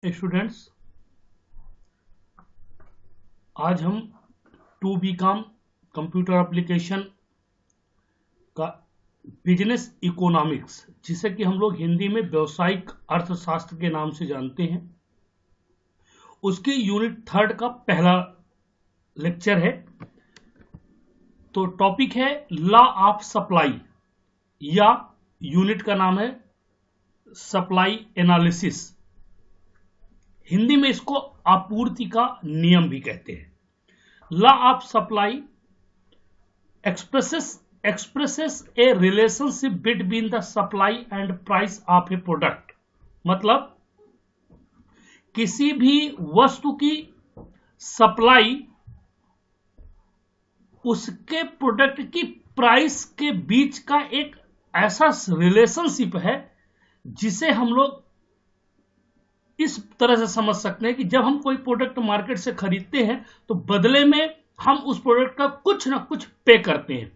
Students, आज हम 2 BCom computer application का बिजनेस इकोनॉमिक्स, जिसे कि हम लोग हिंदी में व्यावसायिक अर्थशास्त्र के नाम से जानते हैं, उसकी यूनिट 3 का पहला लेक्चर है। तो टॉपिक है लॉ ऑफ सप्लाई, या यूनिट का नाम है सप्लाई एनालिसिस। हिंदी में इसको आपूर्ति का नियम भी कहते हैं। Law of supply expresses a relationship between the supply and price of a product। मतलब किसी भी वस्तु की सप्लाई उसके प्रोडक्ट की प्राइस के बीच का एक ऐसा रिलेशनशिप है जिसे हम लोग इस तरह से समझ सकते हैं कि जब हम कोई प्रोडक्ट मार्केट से खरीदते हैं तो बदले में हम उस प्रोडक्ट का कुछ ना कुछ पे करते हैं,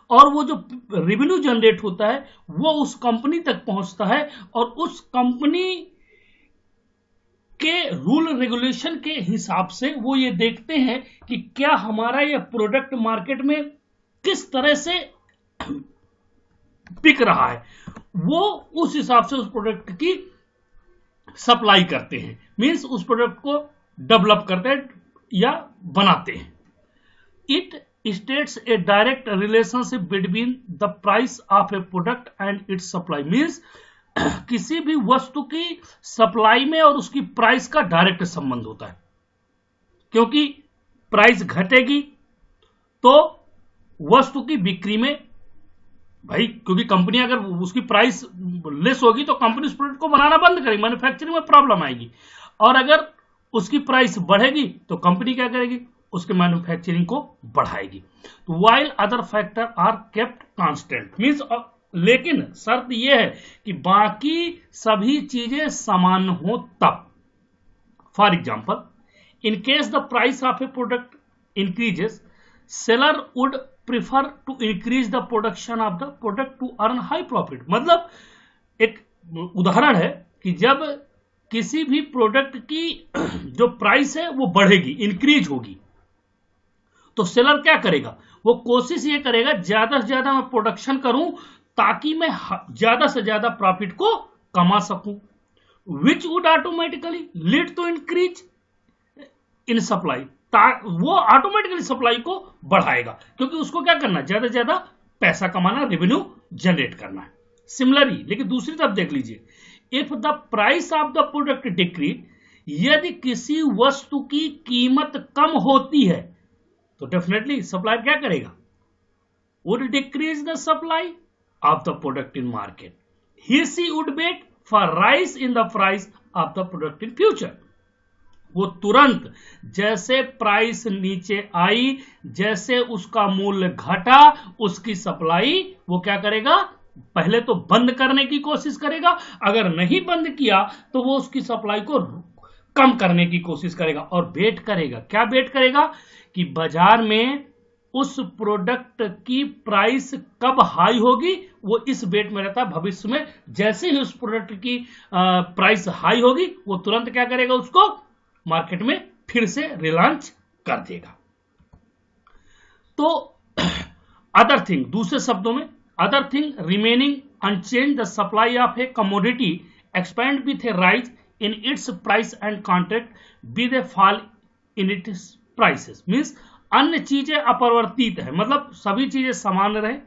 और वो जो रेवेन्यू जनरेट होता है वो उस कंपनी तक पहुंचता है, और उस कंपनी के रूल रेगुलेशन के हिसाब से वो ये देखते हैं कि क्या हमारा ये प्रोडक्ट मार्केट में किस तरह से बिक रहा है। वो उस हिसाब से उस प्रोडक्ट की सप्लाई करते हैं, मींस उस प्रोडक्ट को डेवलप करते हैं या बनाते हैं। It states A direct relationship between the price of a product and it's supply. Means किसी भी वस्तु की सप्लाई में और उसकी प्राइस का डायरेक्ट संबंध होता है, क्योंकि प्राइस घटेगी तो वस्तु की बिक्री में, भाई क्योंकि कंपनी अगर उसकी प्राइस लेस होगी तो कंपनी उस प्रोडक्ट को बनाना बंद करेगी, मैन्युफैक्चरिंग में प्रॉब्लम आएगी। और अगर उसकी प्राइस बढ़ेगी तो कंपनी क्या करेगी, उसके मैन्युफैक्चरिंग को बढ़ाएगी। तो while other factor are kept constant, means लेकिन शर्त यह है कि बाकी सभी चीजें समान हो तब। For example, in case the price of a product increases, seller would prefer to increase the production of the product to earn high profit. मतलब एक उदाहरण है कि जब किसी भी प्रोडक्ट की जो प्राइस है वो बढ़ेगी, इंक्रीज होगी, तो सेलर क्या करेगा, वो कोशिश ये करेगा ज्यादा से ज्यादा मैं प्रोडक्शन करूं ताकि मैं ज्यादा से ज्यादा प्रॉफिट को कमा सकूं, which would automatically lead to increase in supply. वो ऑटोमेटिकली सप्लाई को बढ़ाएगा, क्योंकि उसको क्या करना है, ज्यादा से ज्यादा पैसा कमाना, रेवेन्यू जनरेट करना है। सिमिलरली, लेकिन दूसरी तरफ देख लीजिए, if the price of the product decrease, यदि किसी वस्तु की कीमत कम होती है तो डेफिनेटली सप्लाई क्या करेगा, would decrease the supply of the product in market. He she would wait for rise in the price of the product in future. वो तुरंत जैसे प्राइस नीचे आई, जैसे उसका मूल्य घटा, उसकी सप्लाई वो क्या करेगा, पहले तो बंद करने की कोशिश करेगा, अगर नहीं बंद किया तो वो उसकी सप्लाई को कम करने की कोशिश करेगा, और वेट करेगा। क्या वेट करेगा कि बाजार में उस प्रोडक्ट की प्राइस कब हाई होगी, वो इस वेट में रहता है। भविष्य में जैसे ही उस प्रोडक्ट की प्राइस हाई होगी वो तुरंत क्या करेगा, उसको मार्केट में फिर से रिलॉन्च कर देगा। तो अदर थिंग, दूसरे शब्दों में, other thing remaining unchange, the supply of a commodity expand with a rise in its price and contract with a fall in its prices. Means अन्य चीजें अपरिवर्तित है, मतलब सभी चीजें समान रहे,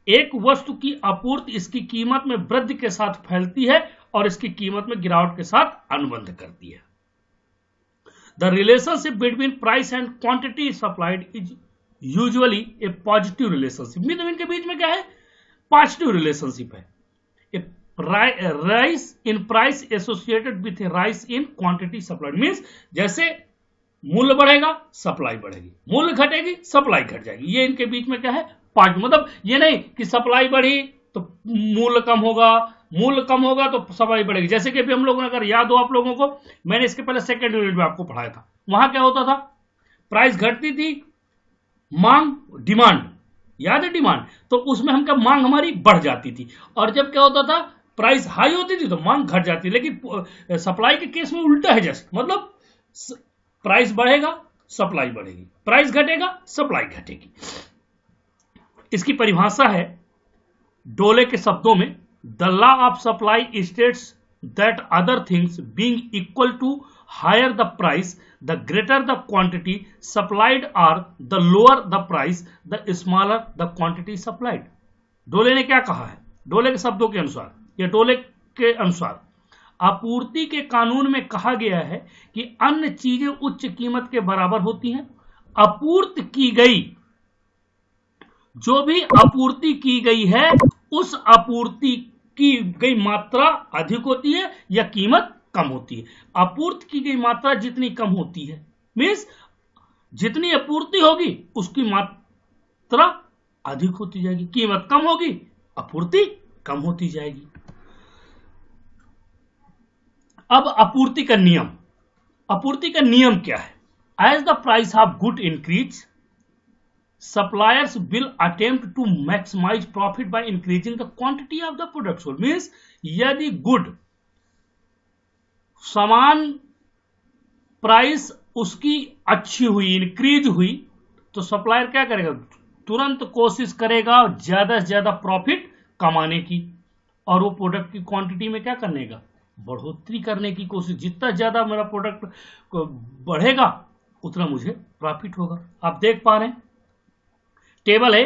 एक वस्तु की आपूर्ति इसकी कीमत में वृद्धि के साथ फैलती है और इसकी कीमत में गिरावट के साथ अनुबंध करती है। The relationship between price and quantity supplied is usually a positive relationship। मतलब इनके बीच में क्या है, पॉजिटिव रिलेशनशिप है। A rise in price associated with a rise in quantity supplied, means जैसे मूल्य बढ़ेगा सप्लाई बढ़ेगी, मूल्य घटेगी सप्लाई घट जाएगी। ये इनके बीच में क्या है, पॉजिटिव। मतलब ये नहीं कि सप्लाई बढ़ी तो मूल्य कम होगा, मूल्य कम होगा तो सप्लाई बढ़ेगी। जैसे कि अभी हम लोगों ने, अगर याद हो आप लोगों को, मैंने इसके पहले सेकंड यूनिट में आपको पढ़ाया था, वहां क्या होता था, प्राइस घटती थी, मांग, डिमांड, याद है डिमांड, तो उसमें हम क्या, मांग हमारी बढ़ जाती थी, और जब क्या होता था, प्राइस हाई होती थी तो मांग घट जाती, लेकिन सप्लाई के केस में उल्टा है, जैसे मतलब प्राइस बढ़ेगा सप्लाई बढ़ेगी, प्राइस घटेगा सप्लाई घटेगी। इसकी परिभाषा है डोले के शब्दों में, the law of supply states that other things being equal to higher the price the greater the quantity supplied और the lower the price the smaller the quantity supplied. डोले ने क्या कहा है? डोले के शब्दों के अनुसार या डोले के अनुसार आपूर्ति के कानून में कहा गया है कि अन्य चीजें उच्च कीमत के बराबर होती हैं। आपूर्ति की गई, जो भी आपूर्ति की गई है उस आपूर्ति की गई मात्रा अधिक होती है या कीमत कम होती है। आपूर्ति की गई मात्रा जितनी कम होती है, मीन्स जितनी आपूर्ति होगी उसकी मात्रा अधिक होती जाएगी, कीमत कम होगी आपूर्ति कम होती जाएगी। अब आपूर्ति का नियम, आपूर्ति का नियम क्या है? As the price of good increase suppliers will attempt to maximize profit by increasing the quantity of the product sold. Means यदि गुड समान प्राइस उसकी अच्छी हुई, इंक्रीज हुई, तो सप्लायर क्या करेगा? तुरंत कोशिश करेगा ज्यादा से ज्यादा प्रॉफिट कमाने की, और वो प्रोडक्ट की क्वांटिटी में क्या करने का? बढ़ोतरी करने की कोशिश। जितना ज्यादा मेरा प्रोडक्ट बढ़ेगा उतना मुझे प्रॉफिट होगा। आप देख पा रहे हैं टेबल है,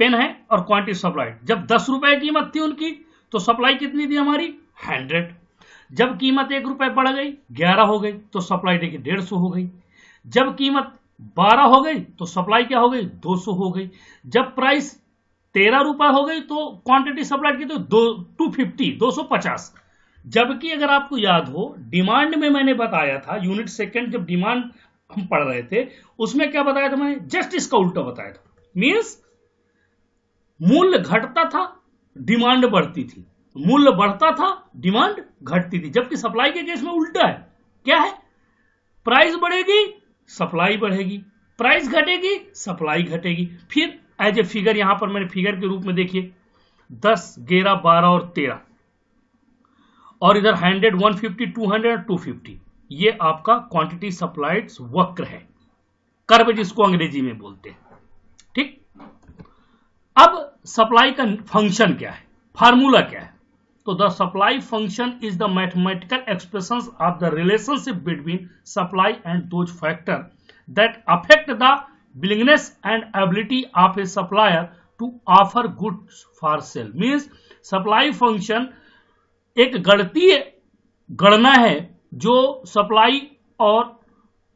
पेन है और क्वांटिटी सप्लाइड। जब 10 रुपए कीमत थी उनकी तो सप्लाई कितनी थी हमारी? 100। जब कीमत 1 रुपए बढ़ गई 11 हो गई तो सप्लाई देखिए 150 हो गई। जब कीमत 12 हो गई तो सप्लाई क्या हो गई? 200 हो गई। जब प्राइस 13 रुपए हो गई तो क्वांटिटी सप्लाई की तो 250 250। जबकि अगर आपको याद हो डिमांड में मैंने बताया था, यूनिट सेकंड जब डिमांड हम पढ़ रहे थे उसमें क्या बताया था मैंने? जस्ट इसका उल्टा बताया था। मीन्स मूल्य घटता था डिमांड बढ़ती थी, मूल्य बढ़ता था डिमांड घटती थी। जबकि सप्लाई के केस में उल्टा है। क्या है? प्राइस बढ़ेगी सप्लाई बढ़ेगी, प्राइस घटेगी सप्लाई घटेगी। फिर एज ए फिगर यहां पर मैंने फिगर के रूप में देखिए 10 11 12 और 13 और इधर 100 150 200 250, ये आपका क्वांटिटी सप्लाइड वक्र है, कर्व जिसको अंग्रेजी में बोलते हैं। ठीक, अब सप्लाई का फंक्शन क्या है, फार्मूला क्या है? तो the supply function is the mathematical expression of the relationship between supply and those factor that affect the willingness and ability of a supplier to offer goods for sale. Means supply function एक गणितीय गणना है जो supply और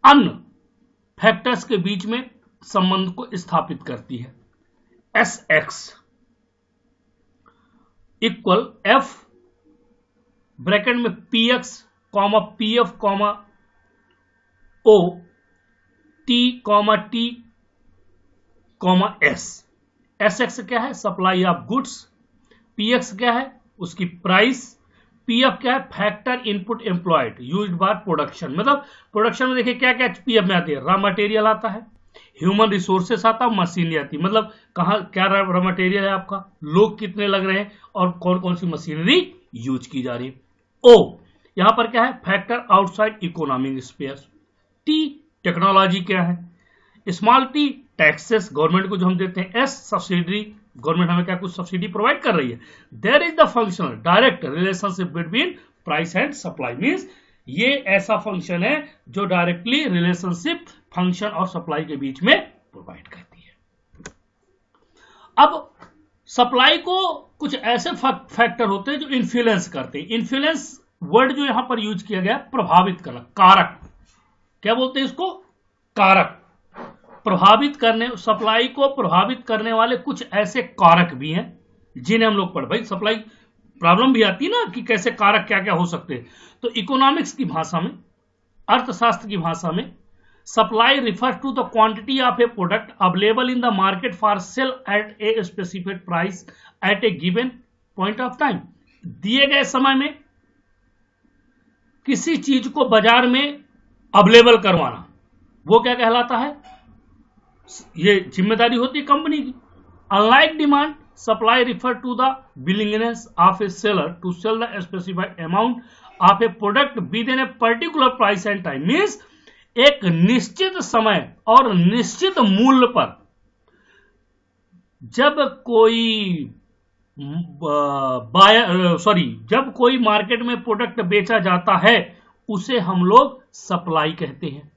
अन्य factors के बीच में संबंध को स्थापित करती है। Sx इक्वल F ब्रैकेट में Px comma Pf comma O T comma T comma S। Sx क्या है? Supply of goods. Px क्या है? उसकी प्राइस। Pf क्या है? Factor input employed used by production. मतलब प्रोडक्शन में देखिए क्या क्या Pf में आती है? रॉ मटेरियल आता है, ह्यूमन रिसोर्सेस आता है, मशीनरी आती है। मतलब कहाँ क्या रॉ मटेरियल है आपका, लोग कितने लग रहे हैं और कौन कौन सी मशीनरी यूज की जा रही है। ओ यहां पर क्या है? Factor outside economic space. T technology क्या है? स्मॉल टी टैक्सेस गवर्नमेंट को जो हम देते हैं। एस सब्सिडी, गवर्नमेंट हमें क्या कुछ सब्सिडी प्रोवाइड कर रही है। There is the functional direct relationship between price and supply. Means ये ऐसा फंक्शन है जो डायरेक्टली रिलेशनशिप फंक्शन और सप्लाई के बीच में प्रोवाइड करती है। अब सप्लाई को कुछ ऐसे फैक्टर होते हैं जो इन्फ्लुएंस करते हैं। इन्फ्लुएंस वर्ड जो यहां पर यूज किया गया, प्रभावित करना, कारक। क्या बोलते हैं इसको? कारक। प्रभावित करने, सप्लाई को प्रभावित करने वाले कुछ ऐसे कारक भी हैं जिन्हें हम लोग पढ़। भाई सप्लाई प्रॉब्लम भी आती है ना कि कैसे कारक क्या क्या हो सकते हैं। तो इकोनॉमिक्स की भाषा में, अर्थशास्त्र की भाषा में, supply refers to the quantity of a product available in the market for sale at a specific price at a given point of time. दिए गए समय में किसी चीज को बाजार में अवेलेबल करवाना, वो क्या कहलाता है? ये जिम्मेदारी होती है कंपनी की। Unlike demand, supply refer to the willingness of a seller to sell the specified amount of a product within a particular price and time. Means एक निश्चित समय और निश्चित मूल्य पर जब कोई मार्केट में प्रोडक्ट बेचा जाता है उसे हम लोग सप्लाई कहते हैं।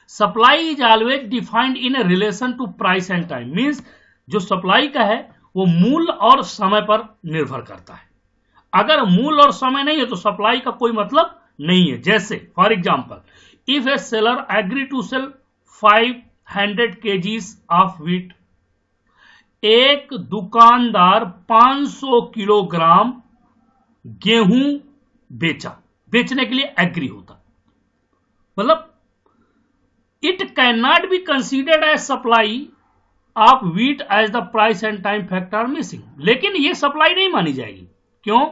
Supply is always defined in a relation to price and time. Means जो सप्लाई का है वो मूल्य और समय पर निर्भर करता है। अगर मूल्य और समय नहीं है तो सप्लाई का कोई मतलब नहीं है। जैसे for example, if a seller agree to sell 500 kgs of wheat, एक दुकानदार 500 किलोग्राम गेहूं बेचने के लिए एग्री होता, मतलब it can not be considered as supply of wheat as the price and time factor missing. लेकिन यह सप्लाई नहीं मानी जाएगी। क्यों?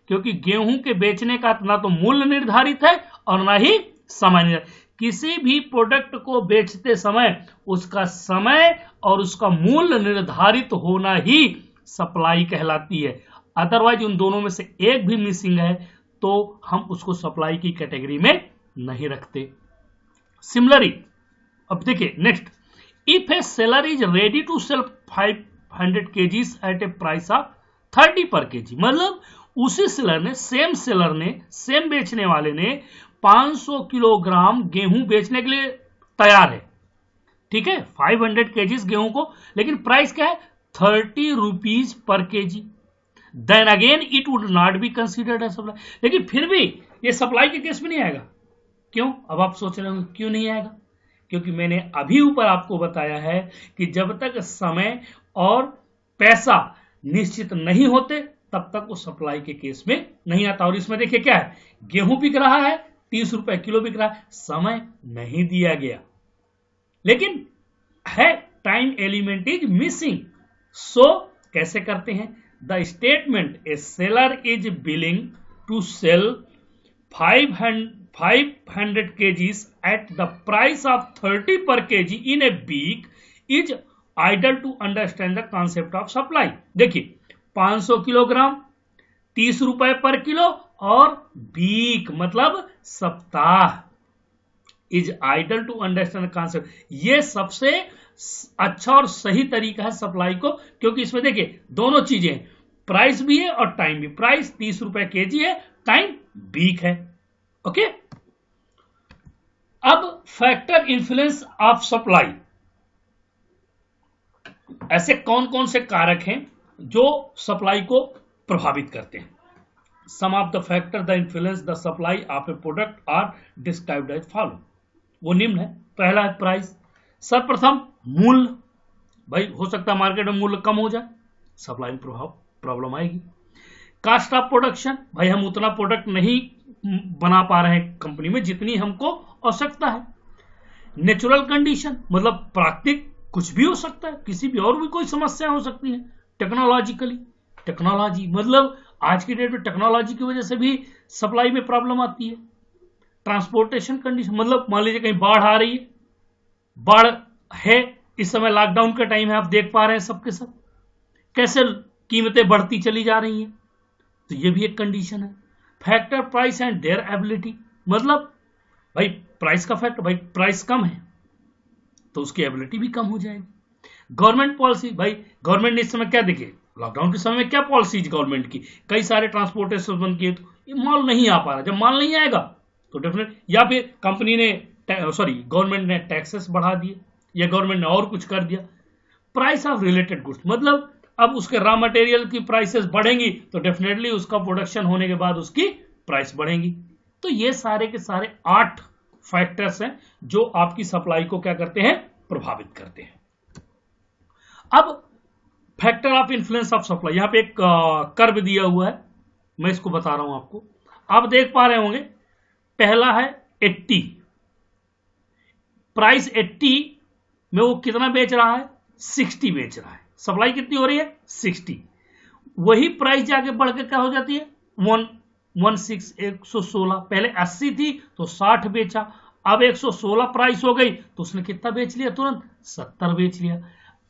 क्योंकि गेहूं के बेचने का ना तो मूल्य निर्धारित है और ना ही समय निर्धारित। किसी भी प्रोडक्ट को बेचते समय उसका समय और उसका मूल्य निर्धारित होना ही सप्लाई कहलाती है। अदरवाइज उन दोनों में से एक भी मिसिंग है तो हम उसको सप्लाई की कैटेगरी में नहीं रखते। सिमिलरली अब देखिए next, if a seller is ready to sell 500 kgs at a price of 30 per kg, मतलब उसी सेलर ने सेम बेचने वाले ने 500 किलोग्राम गेहूं बेचने के लिए तैयार है, ठीक है, 500 kgs गेहूं को, लेकिन प्राइस क्या है 30 रुपीज पर kg। Then again it would not be considered as supply. लेकिन फिर भी ये सप्लाई के केस में नहीं आएगा। क्यों? अब आप सोच रहे होंगे क्यों नहीं आएगा? क्योंकि मैंने अभी ऊपर आपको बताया है कि जब तक समय और पैसा निश्चित नहीं होते तब तक वो सप्लाई के केस में नहीं आता। और इसमें देखिए क्या है, गेहूं बिक रहा है 30 रुपए किलो बिक रहा है, समय नहीं दिया गया, लेकिन है time element is missing. So कैसे करते हैं? The statement a seller is willing to sell 500 kgs at the price of 30 per kg in a week is idle to understand the concept of supply। देखिए 500 kilogram 30 रुपए पर kilo और week मतलब सप्ताह, is ideal to understand concept. ये सबसे अच्छा और सही तरीका है सप्लाई को, क्योंकि इसमें देखिए दोनों चीजें हैं, प्राइस भी है और टाइम भी। प्राइस 30 रुपए केजी है, टाइम वीक है। ओके, अब फैक्टर इन्फ्लुएंस ऑफ सप्लाई। ऐसे कौन कौन से कारक हैं जो सप्लाई को प्रभावित करते हैं? Some of the factor the influence the supply of a product are described as follow. वो निम्न है। पहला है प्राइस। सर्वप्रथम मूल्य, भाई हो सकता है मार्केट में मूल्य कम हो जाए, सप्लाई में प्रॉब्लम आएगी। कास्ट ऑफ प्रोडक्शन, भाई हम उतना प्रोडक्ट नहीं बना पा रहे हैं कंपनी में जितनी हमको आवश्यकता है। नेचुरल कंडीशन, मतलब प्राकृतिक कुछ भी हो सकता है, किसी भी और भी कोई समस्या हो सकती है। टेक्नोलॉजी, मतलब आज की डेट में टेक्नोलॉजी की वजह से भी सप्लाई में प्रॉब्लम आती है। ट्रांसपोर्टेशन कंडीशन, मतलब मान लीजिए कहीं बाढ़ आ रही है, बाढ़ है, इस समय लॉकडाउन का टाइम है, आप देख पा रहे हैं सबके सब कैसे कीमतें बढ़ती चली जा रही हैं, तो ये भी एक कंडीशन है। Factor price and their ability, मतलब भाई प्राइस का फैक्टर, भाई प्राइस कम है तो उसकी एबिलिटी भी कम हो जाएगी। गवर्नमेंट पॉलिसी, भाई गवर्नमेंट ने इस समय क्या देखिए लॉकडाउन के समय में क्या पॉलिसीज गवर्नमेंट की, कई सारे ट्रांसपोर्टेशन बंद किए, तो ये माल नहीं आ पा रहा। जब माल नहीं आएगा तो डेफिनेट, या फिर कंपनी ने गवर्नमेंट ने टैक्सेस बढ़ा दिए या गवर्नमेंट ने और कुछ कर दिया। प्राइस ऑफ रिलेटेड गुड्स, मतलब अब उसके रॉ मटेरियल की प्राइसेस बढ़ेंगी तो डेफिनेटली उसका प्रोडक्शन होने के बाद उसकी प्राइस बढ़ेंगी। तो ये सारे के सारे 8 फैक्टर्स हैं जो आपकी सप्लाई को क्या करते हैं, प्रभावित करते हैं। अब factor of influence of supply, यहां पे एक कर्व दिया हुआ है, मैं इसको बता रहा हूं आपको। आप देख पा रहे होंगे, पहला है 80, प्राइस 80 में वो कितना बेच रहा है, 60 बेच रहा है। सप्लाई कितनी हो रही है, 60। वही प्राइस जाके बढ़ के क्या हो जाती है, 116। पहले 80 थी तो 60 बेचा, अब 116 प्राइस हो गई तो उसने कितना बेच लिया, तुरंत 70 बेच लिया।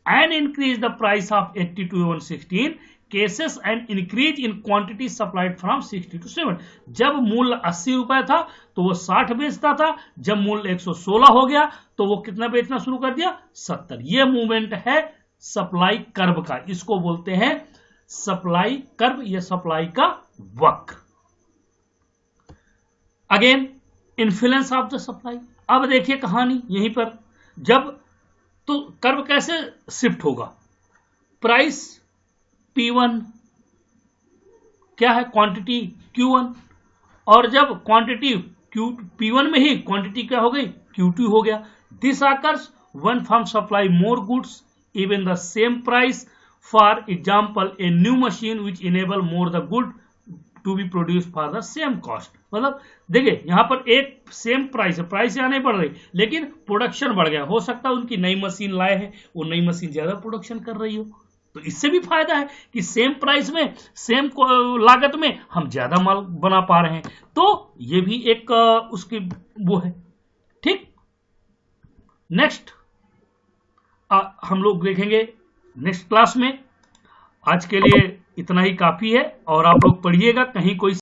and increase the price of 80 to 116 cases and increase in quantity supplied from 60 to 7. जब मूल्य 80 रुपए था तो वो 60 बेचता था, जब मूल्य 116 हो गया तो वो कितना बेचना शुरू कर दिया, 70. ये मूवमेंट है सप्लाई कर्व का, इसको बोलते हैं सप्लाई कर्व या सप्लाई का वक्र. Again influence of the supply. अब देखिए कहानी यहीं पर, जब तो कर्व कैसे शिफ्ट होगा, प्राइस P1 क्या है, क्वांटिटी Q1, और जब क्वांटिटी P1 में ही क्वांटिटी क्या हो गई, Q2 हो गया. This occurs one firm supply more goods even the same price. For example a new machine which enable more the good to be produce for the same cost. मतलब देखिए यहां पर एक सेम प्राइस है, price यहाँ नहीं बढ़ रही लेकिन प्रोडक्शन बढ़ गया. हो सकता है उनकी नई मशीन लाए हैं, वो नई मशीन ज्यादा प्रोडक्शन कर रही हो, तो इससे भी फायदा है कि सेम प्राइस में सेम लागत में हम ज्यादा माल बना पा रहे हैं. तो ये भी एक उसकी वो है. ठीक, नेक्स्ट हम लोग देखेंगे नेक्स्ट क्लास में. आज के लिए इतना ही काफी है, और आप लोग पढ़िएगा, कहीं कोई